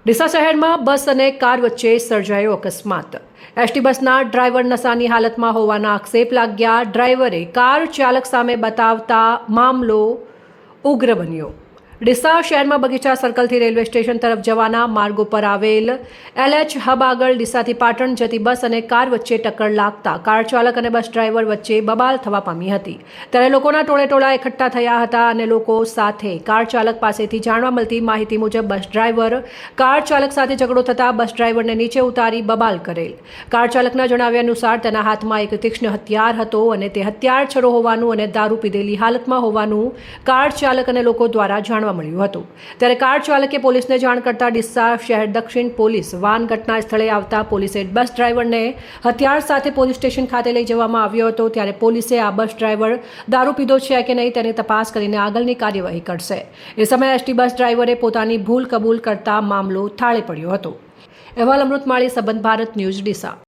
ડીસા શહેરમાં બસ અને કાર વચ્ચે સર્જાયો અકસ્માત। એસટી બસના ડ્રાઈવર નશાની હાલતમાં હોવાના આક્ષેપ લાગ્યા। ડ્રાઈવરે કાર ચાલક સામે બતાવતા મામલો ઉગ્ર બન્યો। ડીસા શહેરમાં બગીચા સર્કલથી રેલવે સ્ટેશન તરફ જવાના માર્ગો પર આવેલ LH હબ આગળ ડીસાથી પાટણ જતી બસ અને કાર વચ્ચે ટક્કર લાગતા કાર ચાલક અને બસ ડ્રાઈવર વચ્ચે બબાલ થવા પામી હતી। ત્યારે લોકોના ટોળે એકઠા થયા હતા અને લોકો સાથે કાર ચાલક પાસેથી જાણવા મળતી માહિતી મુજબ બસ ડ્રાઈવર કાર ચાલક સાથે ઝઘડો થતા બસ ડ્રાઈવરને નીચે ઉતારી બબાલ કરેલ। કાર ચાલકના જણાવ્યા અનુસાર તેના હાથમાં એક તીક્ષ્ણ હથિયાર હતો અને તે હથિયાર છરો હોવાનું અને દારૂ પીધેલી હાલતમાં હોવાનું કાર ચાલક અને લોકો દ્વારા જાણવા મળ્યું હતું। ત્યારે કાર ચાલકે પોલીસને જાણ કરતા ડીસા શહેર દક્ષિણ પોલીસ વાન ઘટના સ્થળે આવતા પોલીસે બસ ડ્રાઈવરને હથિયાર સાથે પોલીસ સ્ટેશન ખાતે લઈ જવામાં આવ્યો હતો। ત્યારે પોલીસે આ બસ ડ્રાઈવર દારૂ પીધો છે કે નહીં તેની તપાસ કરીને આગળની કાર્યવાહી કરશે। એ સમયે એસટી બસ ડ્રાઈવરે પોતાની ભૂલ કબૂલ કરતા મામલો થાળે પડ્યો હતો। અહેવાલ અમૃત માળી, સંબંધ ભારત ન્યૂઝ, ડીસા।